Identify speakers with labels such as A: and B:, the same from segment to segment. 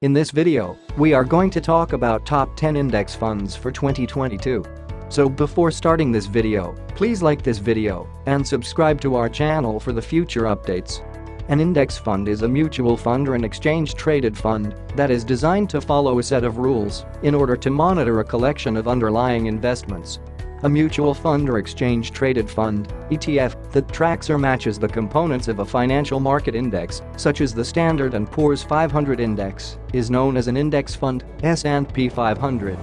A: In this video, we are going to talk about top 10 index funds for 2022. So before starting this video, please like this video and subscribe to our channel for the future updates. An index fund is a mutual fund or an exchange-traded fund that is designed to follow a set of rules in order to monitor a collection of underlying investments. A mutual fund or exchange-traded fund (ETF) that tracks or matches the components of a financial market index, such as the Standard & Poor's 500 index, is known as an index fund, S&P 500.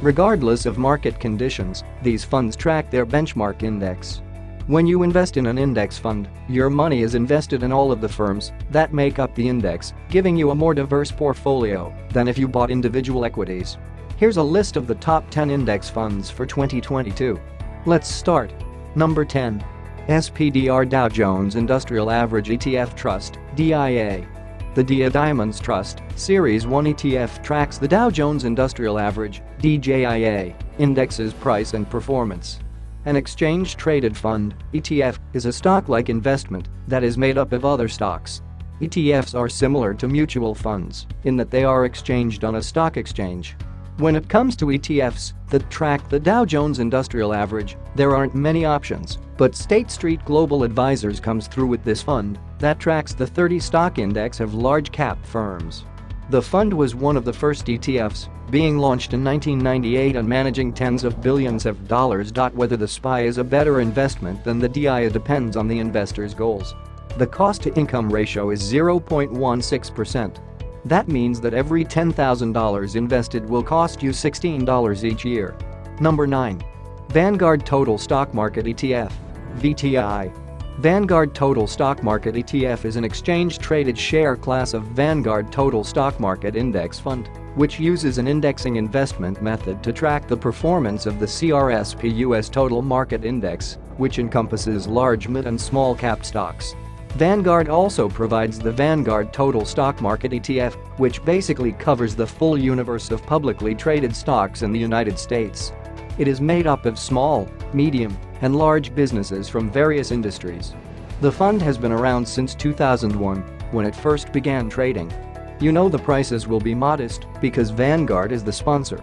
A: Regardless of market conditions, these funds track their benchmark index. When you invest in an index fund, your money is invested in all of the firms that make up the index, giving you a more diverse portfolio than if you bought individual equities. Here's a list of the top 10 index funds for 2022. Let's start. Number 10. SPDR Dow Jones Industrial Average ETF Trust, DIA. The DIA Diamonds Trust Series 1 ETF tracks the Dow Jones Industrial Average, DJIA, index's price and performance. An exchange-traded fund, ETF, is a stock-like investment that is made up of other stocks. ETFs are similar to mutual funds in that they are exchanged on a stock exchange. When it comes to ETFs that track the Dow Jones Industrial Average, there aren't many options, but State Street Global Advisors comes through with this fund that tracks the 30 stock index of large-cap firms. The fund was one of the first ETFs, being launched in 1998 and managing tens of billions of dollars. Whether the SPY is a better investment than the DIA depends on the investor's goals. The cost-to-income ratio is 0.16%. That means that every $10,000 invested will cost you $16 each year. Number 9. Vanguard Total Stock Market ETF, VTI. Vanguard Total Stock Market ETF is an exchange-traded share class of Vanguard Total Stock Market Index Fund, which uses an indexing investment method to track the performance of the CRSP US Total Market Index, which encompasses large, mid, and small-cap stocks. Vanguard also provides the Vanguard Total Stock Market ETF, which basically covers the full universe of publicly traded stocks in the United States. It is made up of small, medium, and large businesses from various industries. The fund has been around since 2001, when it first began trading. You know the prices will be modest because Vanguard is the sponsor.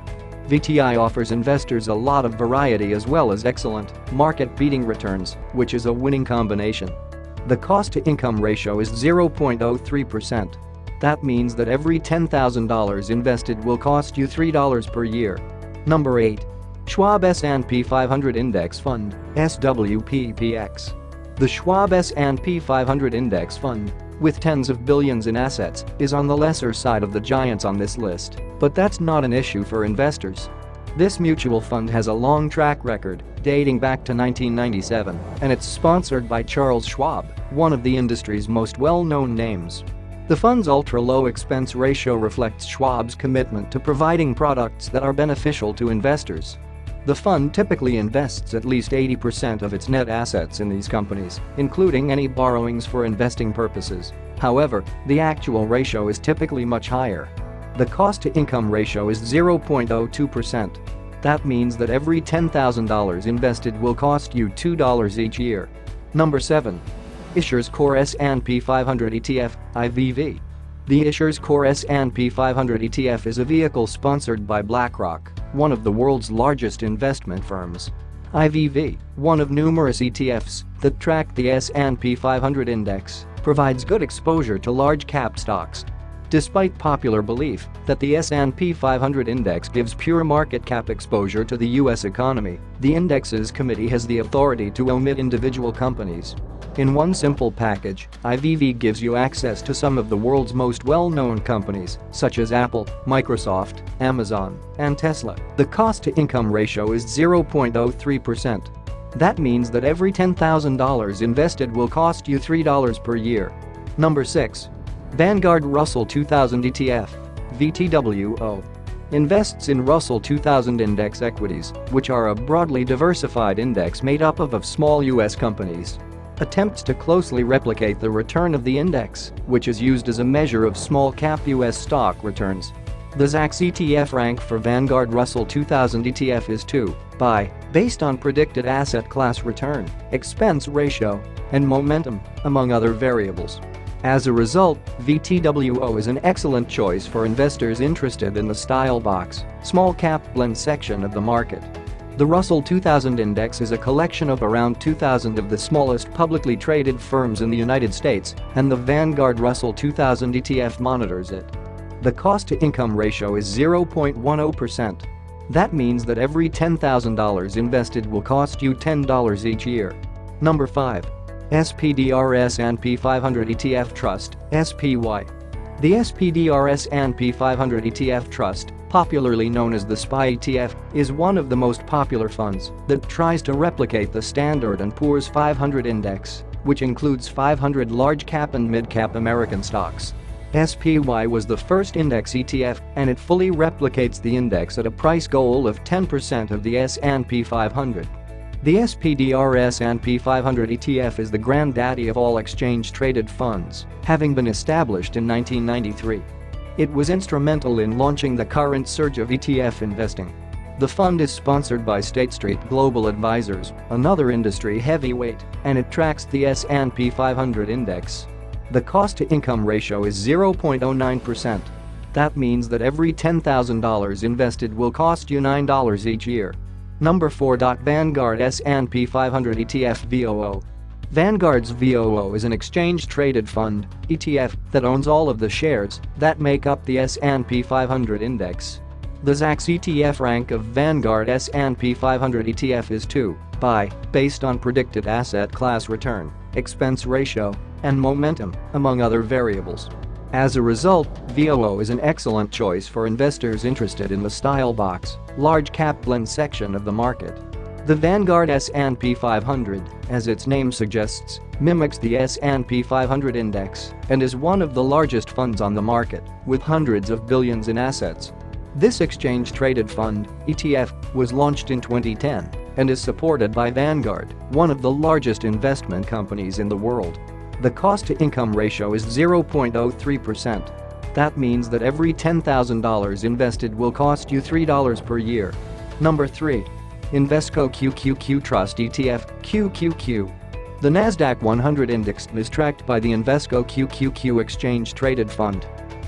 A: VTI offers investors a lot of variety as well as excellent, market-beating returns, which is a winning combination. The cost-to-income ratio is 0.03%. That means that every $10,000 invested will cost you $3 per year. Number 8. Schwab S&P 500 Index Fund, SWPPX. The Schwab S&P 500 Index Fund, with tens of billions in assets, is on the lesser side of the giants on this list, but that's not an issue for investors. This mutual fund has a long track record, dating back to 1997, and it's sponsored by Charles Schwab, one of the industry's most well-known names. The fund's ultra-low expense ratio reflects Schwab's commitment to providing products that are beneficial to investors. The fund typically invests at least 80% of its net assets in these companies, including any borrowings for investing purposes. However, the actual ratio is typically much higher. The cost-to-income ratio is 0.02%. That means that every $10,000 invested will cost you $2 each year. Number 7. iShares Core S&P 500 ETF, IVV. The iShares Core S&P 500 ETF is a vehicle sponsored by BlackRock, one of the world's largest investment firms. IVV, one of numerous ETFs that track the S&P 500 index, provides good exposure to large-cap stocks. Despite popular belief that the S&P 500 index gives pure market cap exposure to the U.S. economy, the index's committee has the authority to omit individual companies. In one simple package, IVV gives you access to some of the world's most well-known companies, such as Apple, Microsoft, Amazon, and Tesla. The cost-to-income ratio is 0.03%. That means that every $10,000 invested will cost you $3 per year. Number 6. Vanguard Russell 2000 ETF, VTWO. Invests in Russell 2000 index equities, which are a broadly diversified index made up of small U.S. companies. Attempts to closely replicate the return of the index, which is used as a measure of small-cap U.S. stock returns. The Zacks ETF rank for Vanguard Russell 2000 ETF is 2 by, based on predicted asset class return, expense ratio, and momentum, among other variables. As a result, VTWO is an excellent choice for investors interested in the style box, small cap blend section of the market. The Russell 2000 Index is a collection of around 2,000 of the smallest publicly traded firms in the United States, and the Vanguard Russell 2000 ETF monitors it. The cost-to-income ratio is 0.10%. That means that every $10,000 invested will cost you $10 each year. Number 5. SPDR S&P 500 ETF Trust, SPY. The SPDR S&P 500 ETF Trust, popularly known as the SPY ETF, is one of the most popular funds that tries to replicate the Standard & Poor's 500 index, which includes 500 large-cap and mid-cap American stocks. SPY was the first index ETF, and it fully replicates the index at a price goal of 10% of the S&P 500. The SPDR S&P 500 ETF is the granddaddy of all exchange-traded funds, having been established in 1993. It was instrumental in launching the current surge of ETF investing. The fund is sponsored by State Street Global Advisors, another industry heavyweight, and it tracks the S&P 500 index. The cost-to-income ratio is 0.09%. That means that every $10,000 invested will cost you $9 each year. Number 4. Vanguard S&P 500 ETF VOO. Vanguard's VOO is an exchange-traded fund, ETF, that owns all of the shares that make up the S&P 500 index. The Zacks ETF rank of Vanguard S&P 500 ETF is 2 by, based on predicted asset class return, expense ratio, and momentum, among other variables. As a result, VOO is an excellent choice for investors interested in the style box, large cap blend section of the market. The Vanguard S&P 500, as its name suggests, mimics the S&P 500 index and is one of the largest funds on the market, with hundreds of billions in assets. This exchange-traded fund, ETF, was launched in 2010 and is supported by Vanguard, one of the largest investment companies in the world. The cost-to-income ratio is 0.03%. That means that every $10,000 invested will cost you $3 per year. Number 3. Invesco QQQ Trust ETF, QQQ. The NASDAQ 100 Index is tracked by the Invesco QQQ Exchange-Traded Fund.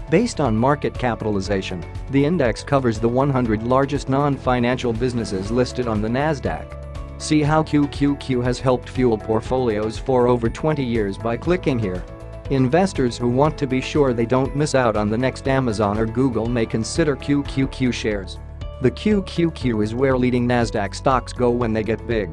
A: Based on market capitalization, the index covers the 100 largest non-financial businesses listed on the NASDAQ. See how QQQ has helped fuel portfolios for over 20 years by clicking here. Investors who want to be sure they don't miss out on the next Amazon or Google may consider QQQ shares. The QQQ is where leading NASDAQ stocks go when they get big.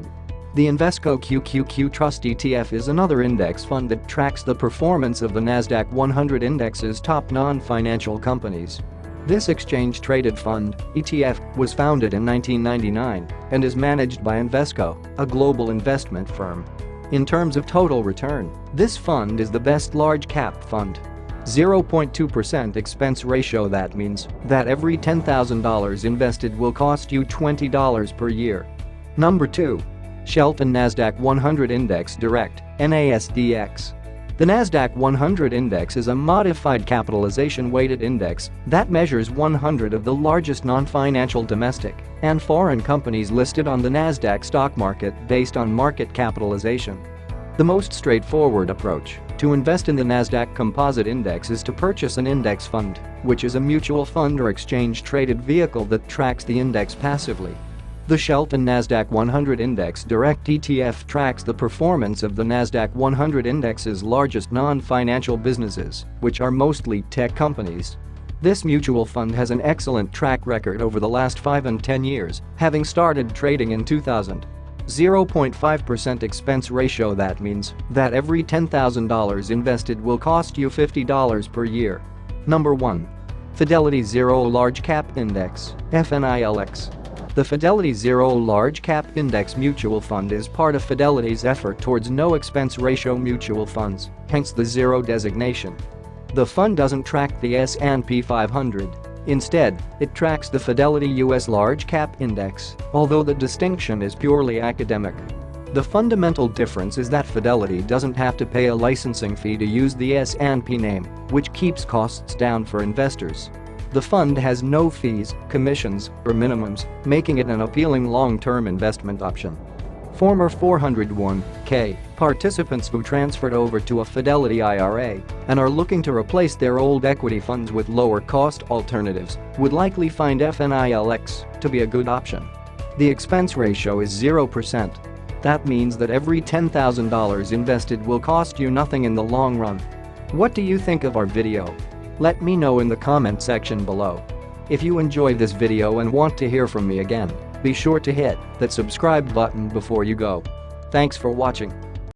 A: The Invesco QQQ Trust ETF is another index fund that tracks the performance of the NASDAQ 100 Index's top non-financial companies. This exchange-traded fund, ETF, was founded in 1999 and is managed by Invesco, a global investment firm. In terms of total return, this fund is the best large-cap fund. 0.2% expense ratio. That means that every $10,000 invested will cost you $20 per year. Number 2. Shelton NASDAQ 100 Index Direct, NASDX. The NASDAQ 100 Index is a modified capitalization-weighted index that measures 100 of the largest non-financial domestic and foreign companies listed on the NASDAQ stock market based on market capitalization. The most straightforward approach to invest in the NASDAQ Composite Index is to purchase an index fund, which is a mutual fund or exchange-traded vehicle that tracks the index passively. The Shelton NASDAQ 100 Index Direct ETF tracks the performance of the NASDAQ 100 Index's largest non-financial businesses, which are mostly tech companies. This mutual fund has an excellent track record over the last 5 and 10 years, having started trading in 2000. 0.5% expense ratio. That means that every $10,000 invested will cost you $50 per year. Number 1. Fidelity Zero Large Cap Index, FNILX. The Fidelity Zero Large Cap Index Mutual Fund is part of Fidelity's effort towards no expense ratio mutual funds, hence the zero designation. The fund doesn't track the S&P 500. Instead, it tracks the Fidelity US Large Cap Index, although the distinction is purely academic. The fundamental difference is that Fidelity doesn't have to pay a licensing fee to use the S&P name, which keeps costs down for investors. The fund has no fees, commissions, or minimums, making it an appealing long-term investment option. Former 401k participants who transferred over to a Fidelity IRA and are looking to replace their old equity funds with lower-cost alternatives would likely find FNILX to be a good option. The expense ratio is 0%. That means that every $10,000 invested will cost you nothing in the long run. What do you think of our video? Let me know in the comment section below. If you enjoyed this video and want to hear from me again, be sure to hit that subscribe button before you go. Thanks for watching.